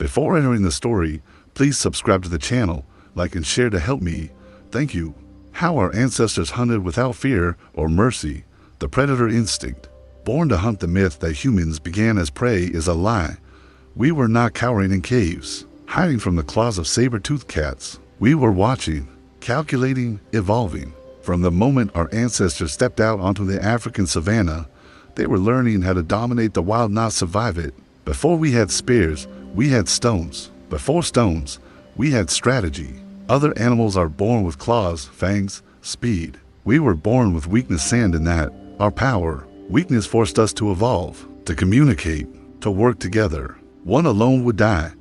Before entering the story, please subscribe to the channel, like and share to help me. Thank you. How our ancestors hunted without fear or mercy. The predator instinct. Born to hunt, the myth that humans began as prey is a lie. We were not cowering in caves, hiding from the claws of saber-toothed cats. We were watching, calculating, evolving. From the moment our ancestors stepped out onto the African savanna, they were learning how to dominate the wild, not survive it. Before we had spears, we had stones. Before stones, we had strategy. Other animals are born with claws, fangs, speed. We were born with weakness, sand in that. Our power. Weakness forced us to evolve, to communicate, to work together. One alone would die,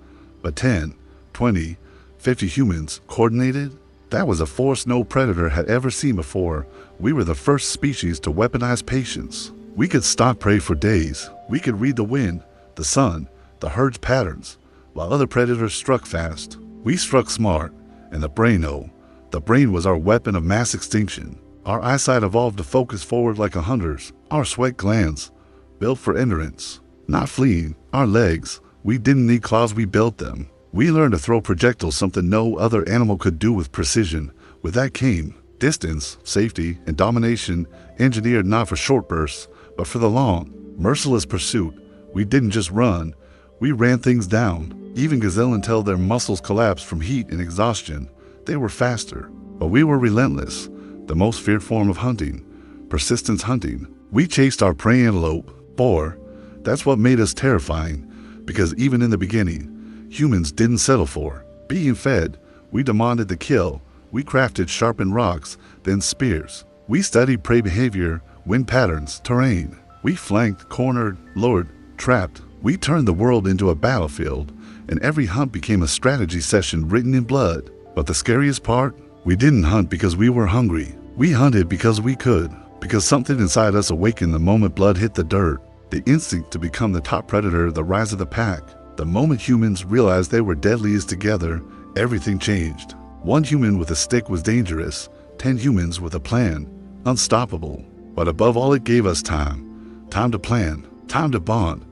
but 10, 20, 50 humans coordinated? That was a force no predator had ever seen before. We were the first species to weaponize patience. We could stalk prey for days. We could read the wind, the sun, the herd's patterns, while other predators struck fast. We struck smart, and the brain was our weapon of mass extinction. Our eyesight evolved to focus forward like a hunter's. Our sweat glands, built for endurance, not fleeing. Our legs, we didn't need claws, we built them. We learned to throw projectiles, something no other animal could do, with precision. With that came distance, safety, and domination, engineered not for short bursts, but for the long, merciless pursuit. We didn't just run, we ran things down. Even gazelle, until their muscles collapsed from heat and exhaustion. They were faster, but we were relentless. The most feared form of hunting, persistence hunting. We chased our prey, antelope, boar. That's what made us terrifying, because even in the beginning, humans didn't settle for being fed. We demanded the kill. We crafted sharpened rocks, then spears. We studied prey behavior, wind patterns, terrain. We flanked, cornered, lured, trapped. We turned the world into a battlefield, and every hunt became a strategy session written in blood. But the scariest part? We didn't hunt because we were hungry. We hunted because we could, because something inside us awakened the moment blood hit the dirt. The instinct to become the top predator, the rise of the pack. The moment humans realized they were deadliest together, everything changed. One human with a stick was dangerous, 10 humans with a plan, unstoppable. But above all, it gave us time. Time to plan, time to bond,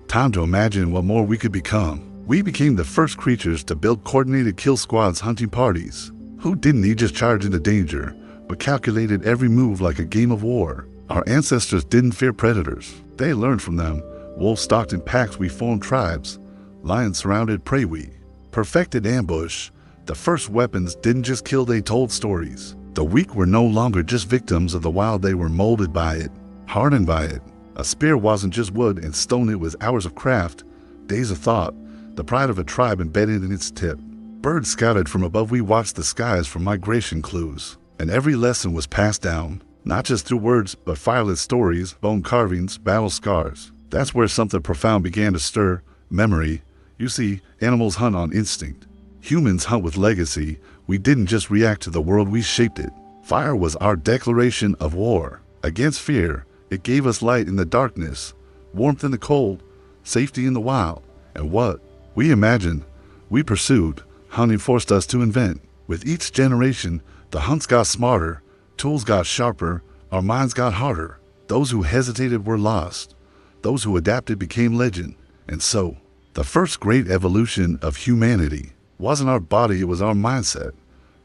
time to imagine what more we could become. We became the first creatures to build coordinated kill squads, hunting parties. Who didn't need just charge into danger, but calculated every move like a game of war. Our ancestors didn't fear predators. They learned from them. Wolves stalked in packs, we formed tribes. Lions surrounded prey, we perfected ambush. The first weapons didn't just kill, they told stories. The weak were no longer just victims of the wild, they were molded by it, hardened by it. A spear wasn't just wood and stone, it was hours of craft, days of thought, the pride of a tribe embedded in its tip. Birds scouted from above, we watched the skies for migration clues. And every lesson was passed down, not just through words, but firelit stories, bone carvings, battle scars. That's where something profound began to stir, memory. You see, animals hunt on instinct. Humans hunt with legacy. We didn't just react to the world, we shaped it. Fire was our declaration of war. Against fear, it gave us light in the darkness, warmth in the cold, safety in the wild. And what? We imagined, we pursued. Hunting forced us to invent. With each generation, the hunts got smarter, tools got sharper, our minds got harder. Those who hesitated were lost. Those who adapted became legend. And so, the first great evolution of humanity wasn't our body, it was our mindset.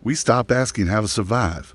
We stopped asking how to survive.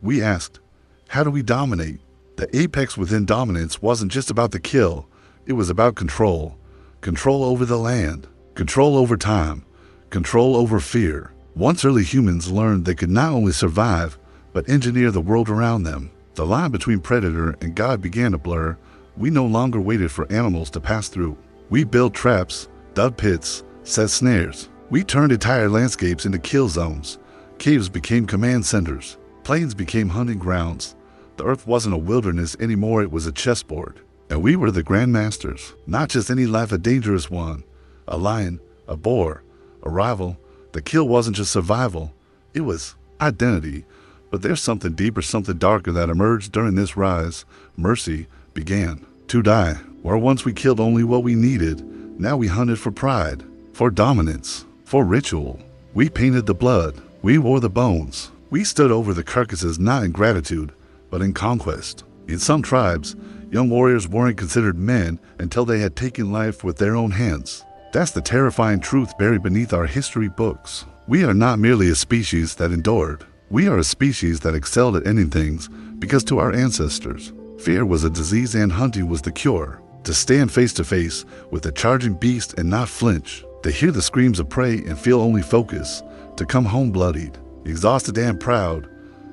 We asked, how do we dominate? The apex within dominance wasn't just about the kill, it was about control. Control over the land, control over time, control over fear. Once early humans learned they could not only survive, but engineer the world around them. The line between predator and God began to blur. We no longer waited for animals to pass through. We built traps, dug pits, set snares. We turned entire landscapes into kill zones. Caves became command centers. Plains became hunting grounds. The earth wasn't a wilderness anymore, it was a chessboard. And we were the grandmasters. Not just any life, a dangerous one. A lion, a boar, a rival. The kill wasn't just survival, it was identity. But there's something deeper, something darker that emerged during this rise. Mercy began to die. Where once we killed only what we needed, now we hunted for pride, for dominance, for ritual. We painted the blood, we wore the bones. We stood over the carcasses, not in gratitude, but in conquest. In some tribes, young warriors weren't considered men until they had taken life with their own hands. That's the terrifying truth buried beneath our history books. We are not merely a species that endured. We are a species that excelled at ending things because to our ancestors, fear was a disease and hunting was the cure. To stand face to face with a charging beast and not flinch. To hear the screams of prey and feel only focus. To come home bloodied, exhausted and proud.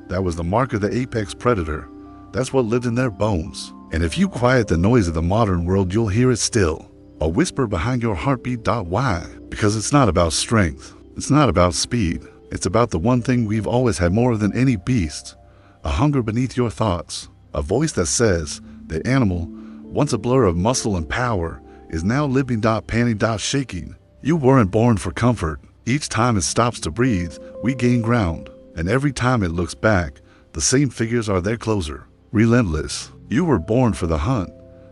That was the mark of the apex predator. That's what lived in their bones. And if you quiet the noise of the modern world, you'll hear it still. A whisper behind your heartbeat. Why? Because it's not about strength. It's not about speed. It's about the one thing we've always had more than any beast. A hunger beneath your thoughts. A voice that says the animal, once a blur of muscle and power, is now living. Panting. Shaking. You weren't born for comfort. Each time it stops to breathe, we gain ground. And every time it looks back, the same figures are there closer. Relentless. You were born for the hunt.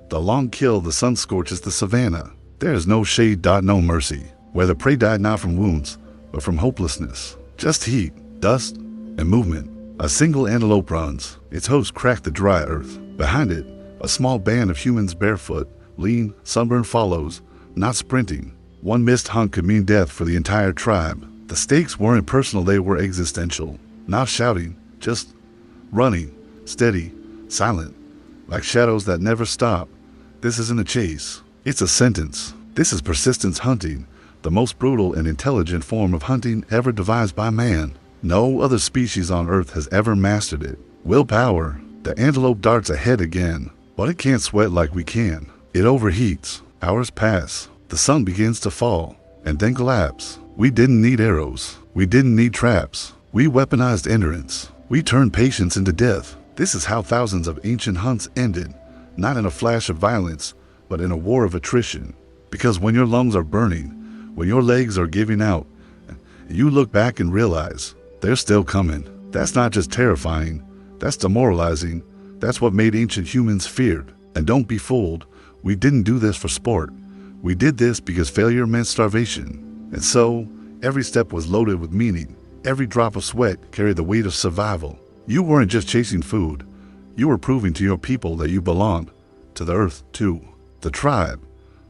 The long kill. The sun scorches the savannah. There is no shade. No mercy. Where the prey died not from wounds, but from hopelessness. Just heat, dust, and movement. A single antelope runs. Its hooves crack the dry earth. Behind it, a small band of humans barefoot, lean, sunburned follows, not sprinting. One missed hunt could mean death for the entire tribe. The stakes weren't personal, they were existential. Not shouting, just running, steady, silent, like shadows that never stop. This isn't a chase. It's a sentence. This is persistence hunting, the most brutal and intelligent form of hunting ever devised by man. No other species on Earth has ever mastered it. Willpower. The antelope darts ahead again, but it can't sweat like we can. It overheats. Hours pass. The sun begins to fall, and then collapse. We didn't need arrows. We didn't need traps. We weaponized endurance. We turned patience into death. This is how thousands of ancient hunts ended, not in a flash of violence, but in a war of attrition. Because when your lungs are burning, when your legs are giving out, you look back and realize they're still coming. That's not just terrifying, that's demoralizing. That's what made ancient humans feared. And don't be fooled, we didn't do this for sport. We did this because failure meant starvation. And so, every step was loaded with meaning. Every drop of sweat carried the weight of survival. You weren't just chasing food. You were proving to your people that you belonged to the earth too. The tribe,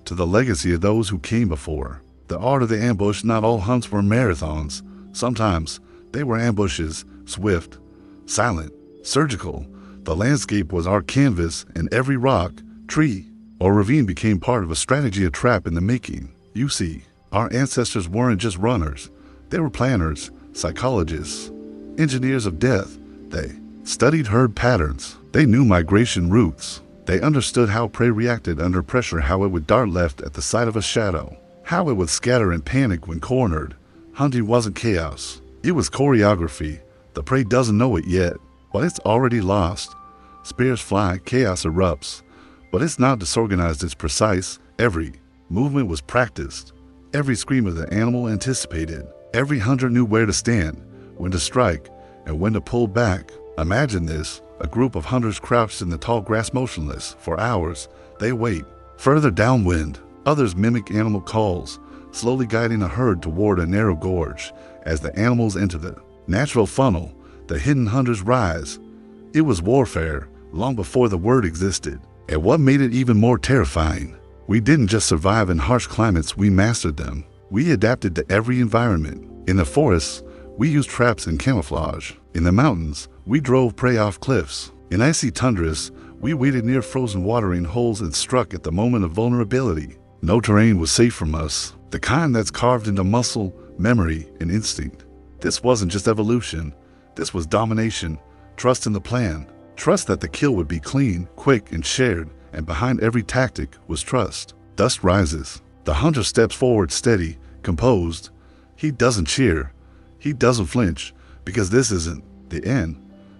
to the legacy of those who came before. The art of the ambush. Not all hunts were marathons. Sometimes they were ambushes, swift, silent, surgical. The landscape was our canvas, and every rock, tree, or ravine became part of a strategy, a trap in the making. You see, our ancestors weren't just runners. They were planners, psychologists, engineers of death. They studied herd patterns. They knew migration routes. They understood how prey reacted under pressure, how it would dart left at the sight of a shadow, how it would scatter in panic when cornered. Hunting wasn't chaos. It was choreography. The prey doesn't know it yet, but it's already lost. Spears fly, chaos erupts, but it's not disorganized, it's precise. Every movement was practiced. Every scream of the animal anticipated. Every hunter knew where to stand, when to strike, and when to pull back. Imagine this, a group of hunters crouched in the tall grass motionless. For hours, they wait. Further downwind, others mimic animal calls, slowly guiding a herd toward a narrow gorge. As the animals enter the natural funnel, the hidden hunters rise. It was warfare, long before the word existed. And what made it even more terrifying, we didn't just survive in harsh climates, we mastered them. We adapted to every environment. In the forests, we used traps and camouflage. In the mountains, we drove prey off cliffs. In icy tundras, we waited near frozen watering holes and struck at the moment of vulnerability. No terrain was safe from us, the kind that's carved into muscle, memory, and instinct. This wasn't just evolution. This was domination, trust in the plan, trust that the kill would be clean, quick, and shared, and behind every tactic was trust. Dust rises. The hunter steps forward steady, composed. He doesn't cheer. He doesn't flinch, because this isn't the end.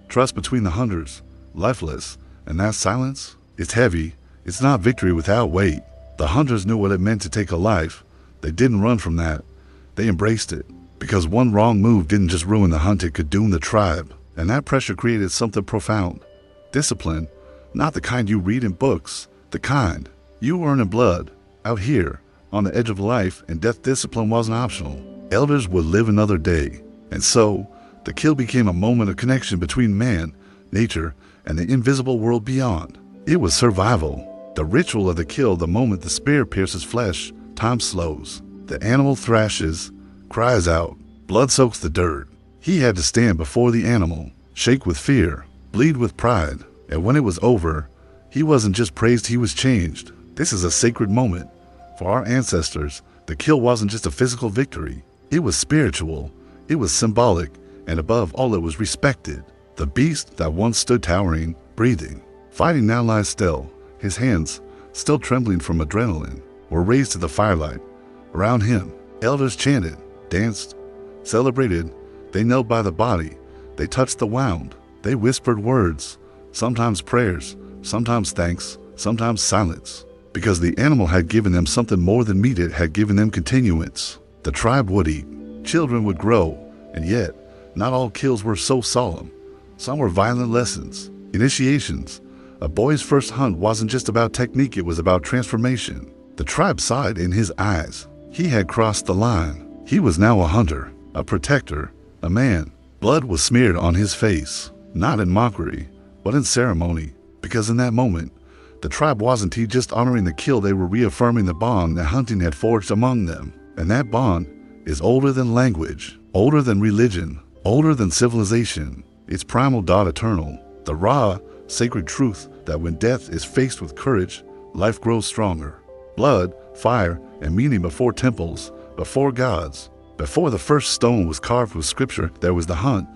Trust between the hunters, lifeless, and that silence, it's heavy. It's not victory without weight. The hunters knew what it meant to take a life. They didn't run from that. They embraced it, because one wrong move didn't just ruin the hunt, it could doom the tribe. And that pressure created something profound. Discipline, not the kind you read in books, the kind you earn in blood. Out here, on the edge of life and death, discipline wasn't optional. Elders would live another day. And so, the kill became a moment of connection between man, nature, and the invisible world beyond. It was survival. The ritual of the kill, the moment the spear pierces flesh, time slows. The animal thrashes, cries out, blood soaks the dirt. He had to stand before the animal, shake with fear, bleed with pride. And when it was over, he wasn't just praised, he was changed. This is a sacred moment. For our ancestors, the kill wasn't just a physical victory. It was spiritual, it was symbolic, and above all it was respected. The beast that once stood towering, breathing, fighting now lies still. His hands, still trembling from adrenaline, were raised to the firelight. Around him, elders chanted, danced, celebrated. They knelt by the body. They touched the wound. They whispered words, sometimes prayers, sometimes thanks, sometimes silence. Because the animal had given them something more than meat, it had given them continuance. The tribe would eat, children would grow, and yet, not all kills were so solemn. Some were violent lessons, initiations. A boy's first hunt wasn't just about technique, it was about transformation. The tribe saw it in his eyes. He had crossed the line. He was now a hunter, a protector, a man. Blood was smeared on his face, not in mockery, but in ceremony. Because in that moment, the tribe wasn't just honoring the kill, they were reaffirming the bond that hunting had forged among them. And that bond is older than language, older than religion, older than civilization. It's primal, eternal, the raw, sacred truth that when death is faced with courage, life grows stronger. Blood, fire, and meaning before temples, before gods. Before the first stone was carved with scripture, there was the hunt.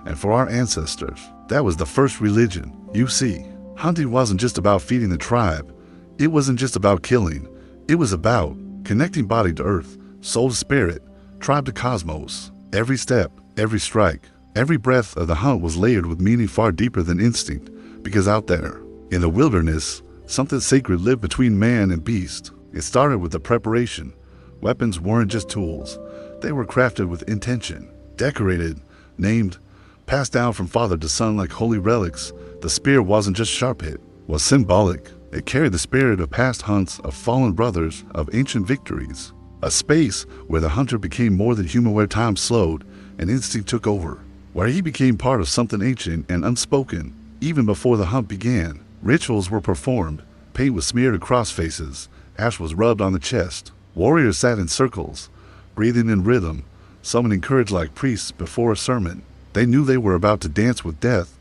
And for our ancestors, that was the first religion. You see, hunting wasn't just about feeding the tribe. It wasn't just about killing. It was about connecting body to earth, soul to spirit, tribe to cosmos. Every step, every strike, every breath of the hunt was layered with meaning far deeper than instinct. Because out there, in the wilderness, something sacred lived between man and beast. It started with the preparation. Weapons weren't just tools. They were crafted with intention, decorated, named, passed down from father to son like holy relics. The spear wasn't just sharp, it was symbolic. It carried the spirit of past hunts, of fallen brothers, of ancient victories. A space where the hunter became more than human, where time slowed and instinct took over. Where he became part of something ancient and unspoken. Even before the hunt began, rituals were performed. Paint was smeared across faces. Ash was rubbed on the chest. Warriors sat in circles, breathing in rhythm, summoning courage like priests before a sermon. They knew they were about to dance with death.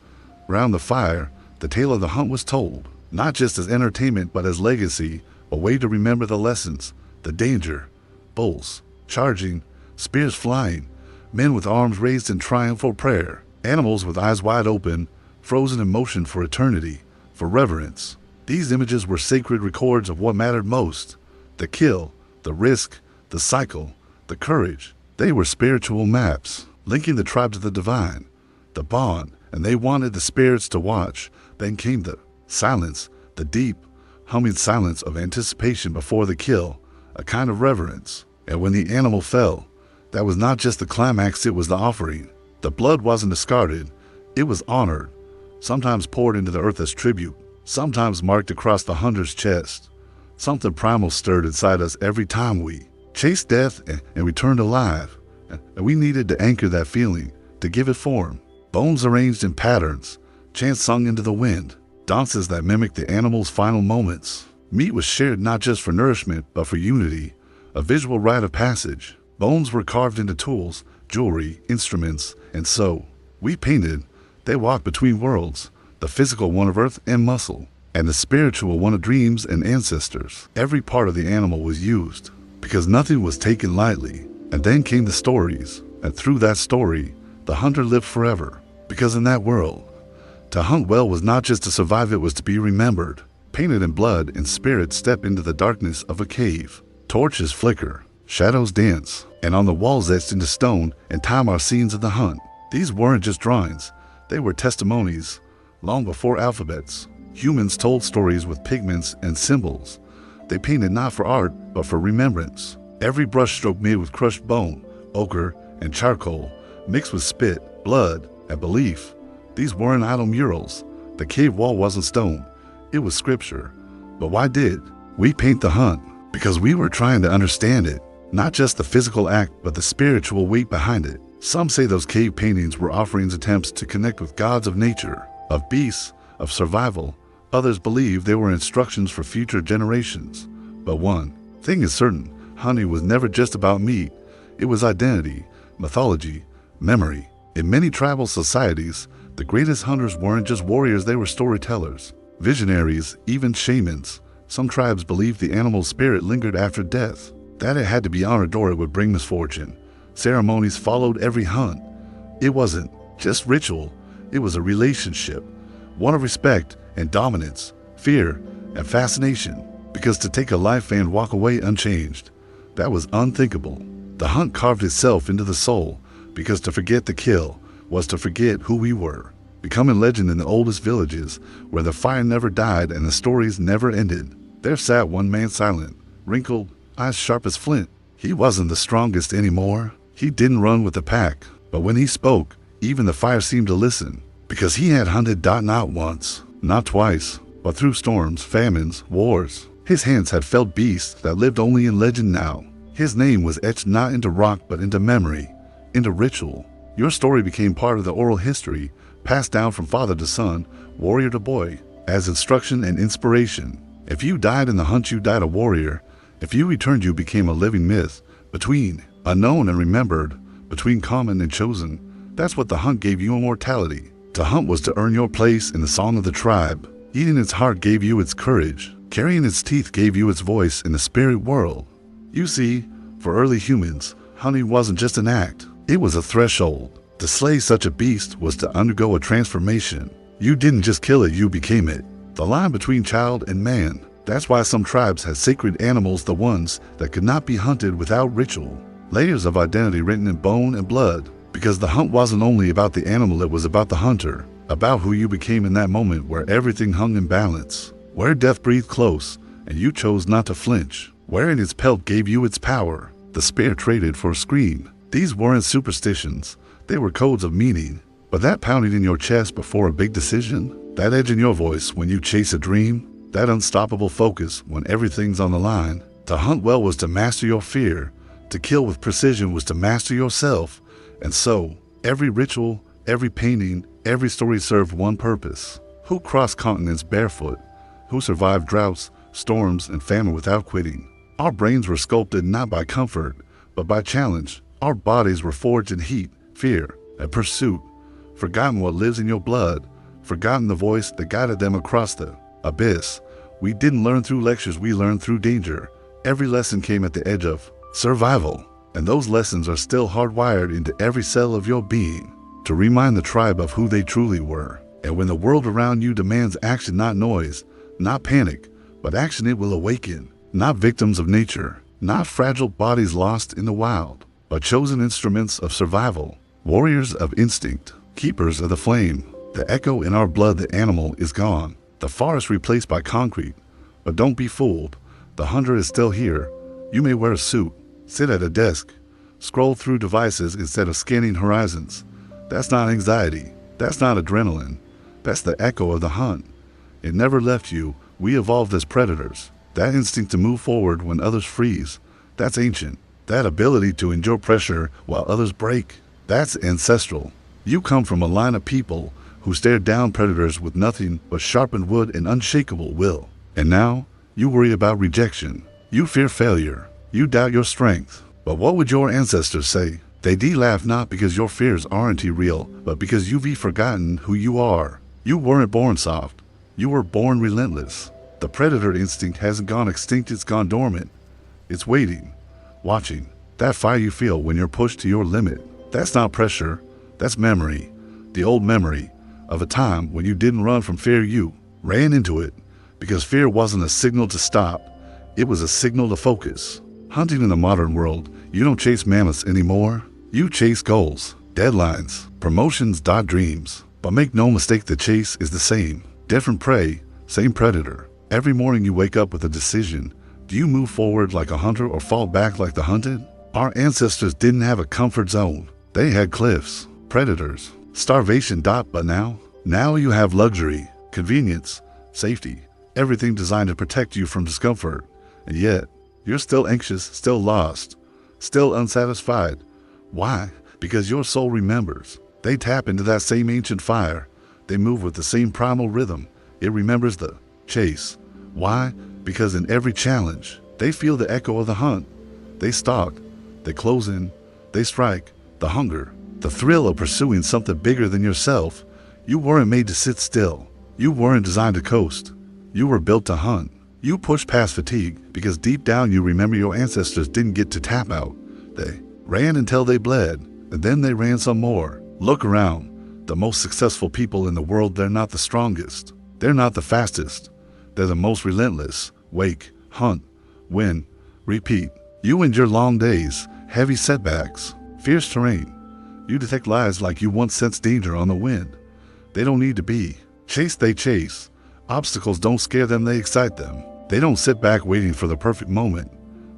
Round the fire, the tale of the hunt was told, not just as entertainment but as legacy, a way to remember the lessons, the danger. Bulls charging, spears flying, men with arms raised in triumphal prayer, animals with eyes wide open, frozen in motion for eternity, for reverence. These images were sacred records of what mattered most. The kill, the risk, the cycle, the courage. They were spiritual maps, linking the tribe to the divine, the bond, and they wanted the spirits to watch. Then came the silence, the deep, humming silence of anticipation before the kill, a kind of reverence. And when the animal fell, that was not just the climax, it was the offering. The blood wasn't discarded, it was honored, sometimes poured into the earth as tribute, sometimes marked across the hunter's chest. Something primal stirred inside us every time we chased death and returned alive. And we needed to anchor that feeling, to give it form. Bones arranged in patterns, chants sung into the wind, dances that mimicked the animal's final moments. Meat was shared not just for nourishment, but for unity, a visual rite of passage. Bones were carved into tools, jewelry, instruments, and so we painted. They walked between worlds, the physical one of earth and muscle, and the spiritual one of dreams and ancestors. Every part of the animal was used, because nothing was taken lightly. And then came the stories, and through that story, the hunter lived forever. Because in that world, to hunt well was not just to survive, it was to be remembered. Painted in blood and spirit step into the darkness of a cave. Torches flicker, shadows dance, and on the walls etched into stone and time are scenes of the hunt. These weren't just drawings, they were testimonies. Long before alphabets, humans told stories with pigments and symbols. They painted not for art, but for remembrance. Every brushstroke made with crushed bone, ochre, and charcoal, mixed with spit, blood, and belief. These weren't idle murals. The cave wall wasn't stone, it was scripture. But why did we paint the hunt? Because we were trying to understand it. Not just the physical act, but the spiritual weight behind it. Some say those cave paintings were offerings, attempts to connect with gods of nature, of beasts, of survival. Others believe they were instructions for future generations. But one thing is certain, Hunting was never just about meat. It was identity, mythology, memory. In many tribal societies, the greatest hunters weren't just warriors, they were storytellers, visionaries, even shamans. Some tribes believed the animal's spirit lingered after death, that it had to be honored or it would bring misfortune. Ceremonies followed every hunt. It wasn't just ritual, it was a relationship, one of respect and dominance, fear and fascination, because to take a life and walk away unchanged, that was unthinkable. The hunt carved itself into the soul, because to forget the kill was to forget who we were, becoming legend in the oldest villages where the fire never died and the stories never ended. There sat one man silent, wrinkled, eyes sharp as flint. He wasn't the strongest anymore. He didn't run with the pack, but when he spoke, even the fire seemed to listen, because he had hunted not once, not twice, but through storms, famines, wars. His hands had felt beasts that lived only in legend now. His name was etched not into rock but into memory, into ritual. Your story became part of the oral history, passed down from father to son, warrior to boy, as instruction and inspiration. If you died in the hunt, you died a warrior. If you returned, you became a living myth, between unknown and remembered, between common and chosen. That's what the hunt gave you immortality. To hunt was to earn your place in the song of the tribe. Eating its heart gave you its courage. Carrying its teeth gave you its voice in the spirit world. You see, for early humans, hunting wasn't just an act. It was a threshold. To slay such a beast was to undergo a transformation. You didn't just kill it, you became it. The line between child and man. That's why some tribes had sacred animals, the ones that could not be hunted without ritual. Layers of identity written in bone and blood. Because the hunt wasn't only about the animal, it was about the hunter. About who you became in that moment where everything hung in balance. Where death breathed close and you chose not to flinch. Wherein its pelt gave you its power. The spear traded for a scream. These weren't superstitions. They were codes of meaning. But that pounding in your chest before a big decision, that edge in your voice when you chase a dream, that unstoppable focus when everything's on the line. To hunt well was to master your fear. To kill with precision was to master yourself. And so, every ritual, every painting, every story served one purpose. Who crossed continents barefoot? Who survived droughts, storms, and famine without quitting? Our brains were sculpted not by comfort, but by challenge. Our bodies were forged in heat, fear, and pursuit. Forgotten what lives in your blood, forgotten the voice that guided them across the abyss. We didn't learn through lectures, we learned through danger. Every lesson came at the edge of survival, and those lessons are still hardwired into every cell of your being, to remind the tribe of who they truly were. And when the world around you demands action, not noise, not panic, but action, it will awaken. Not victims of nature, not fragile bodies lost in the wild, but chosen instruments of survival, warriors of instinct, keepers of the flame. The echo in our blood, the animal, is gone. The forest replaced by concrete. But don't be fooled. The hunter is still here. You may wear a suit, sit at a desk, scroll through devices instead of scanning horizons. That's not anxiety. That's not adrenaline. That's the echo of the hunt. It never left you. We evolved as predators. That instinct to move forward when others freeze, that's ancient. That ability to endure pressure while others break, that's ancestral. You come from a line of people who stared down predators with nothing but sharpened wood and unshakable will. And now, you worry about rejection. You fear failure. You doubt your strength. But what would your ancestors say? They'd laugh not because your fears aren't real, but because you've forgotten who you are. You weren't born soft. You were born relentless. The predator instinct hasn't gone extinct, it's gone dormant. It's waiting, watching. That fire you feel when you're pushed to your limit. That's not pressure, that's memory. The old memory of a time when you didn't run from fear, you ran into it. Because fear wasn't a signal to stop, it was a signal to focus. Hunting in the modern world, you don't chase mammoths anymore. You chase goals, deadlines, promotions, dreams. But make no mistake, the chase is the same. Different prey, same predator. Every morning you wake up with a decision. Do you move forward like a hunter or fall back like the hunted? Our ancestors didn't have a comfort zone. They had cliffs, predators, starvation. But now you have luxury, convenience, safety, everything designed to protect you from discomfort. And yet, you're still anxious, still lost, still unsatisfied. Why? Because your soul remembers. They tap into that same ancient fire. They move with the same primal rhythm. It remembers the chase. Why? Because in every challenge, they feel the echo of the hunt. They stalk, they close in, they strike. The hunger, the thrill of pursuing something bigger than yourself. You weren't made to sit still. You weren't designed to coast. You were built to hunt. You pushed past fatigue because deep down you remember your ancestors didn't get to tap out. They ran until they bled, and then they ran some more. Look around. The most successful people in the world, they're not the strongest. They're not the fastest. They're the most relentless. Wake, hunt, win, repeat. You endure long days, heavy setbacks, fierce terrain. You detect lies like you once sensed danger on the wind. They don't need to be. Chase, they chase. Obstacles don't scare them, they excite them. They don't sit back waiting for the perfect moment.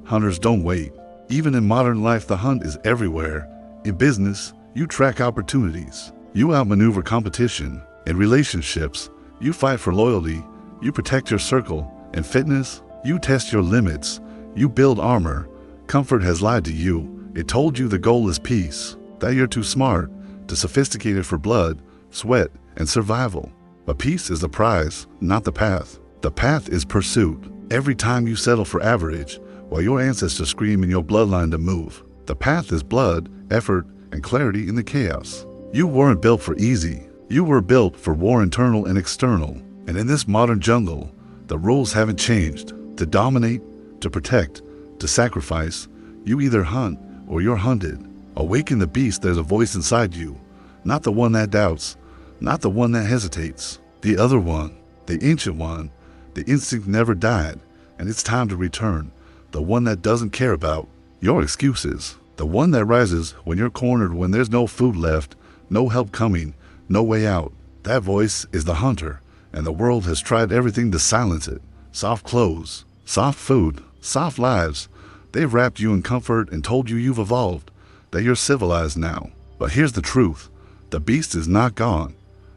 Hunters don't wait. Even in modern life, the hunt is everywhere. In business, you track opportunities. You outmaneuver competition. In relationships, you fight for loyalty. You protect your circle. In fitness, you test your limits. You build armor. Comfort has lied to you. It told you the goal is peace, that you're too smart, too sophisticated for blood, sweat, and survival. But peace is the prize, not the path. The path is pursuit. Every time you settle for average, while your ancestors scream in your bloodline to move. The path is blood, effort, and clarity in the chaos. You weren't built for easy. You were built for war, internal and external. And in this modern jungle, the rules haven't changed. To dominate, to protect, to sacrifice, you either hunt or you're hunted. Awaken the beast. There's a voice inside you, not the one that doubts, not the one that hesitates. The other one, the ancient one. The instinct never died, and it's time to return. The one that doesn't care about your excuses. The one that rises when you're cornered, when there's no food left, no help coming, no way out. That voice is the hunter, and the world has tried everything to silence it. Soft clothes, soft food, soft lives. They've wrapped you in comfort and told you you've evolved, that you're civilized now. But here's the truth. The beast is not gone.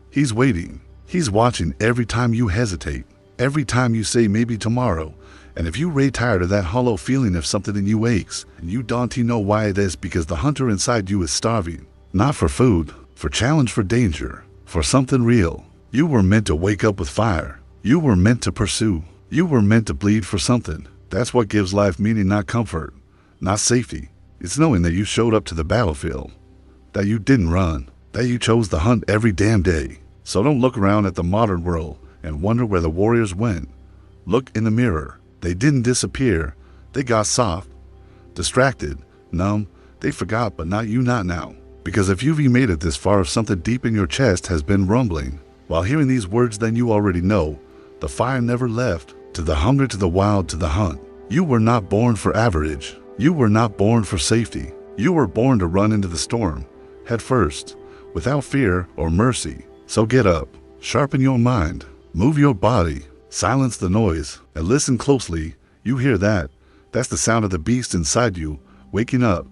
He's waiting. He's watching every time you hesitate, every time you say maybe tomorrow. And if you ray tired of that hollow feeling of something in you aches, and you don't know why it is, because the hunter inside you is starving. Not for food, for challenge, for danger, for something real. You were meant to wake up with fire. You were meant to pursue. You were meant to bleed for something. That's what gives life meaning, not comfort, not safety. It's knowing that you showed up to the battlefield, that you didn't run, that you chose the hunt every damn day. So don't look around at the modern world and wonder where the warriors went. Look in the mirror. They didn't disappear. They got soft, distracted, numb. They forgot, but not you, not now. Because if you've made it this far, if something deep in your chest has been rumbling while hearing these words, then you already know the fire never left. To the hunger, to the wild, to the hunt. You were not born for average. You were not born for safety. You were born to run into the storm, head first, without fear or mercy. So get up, sharpen your mind, move your body, silence the noise, and listen closely. You hear that? That's the sound of the beast inside you, waking up,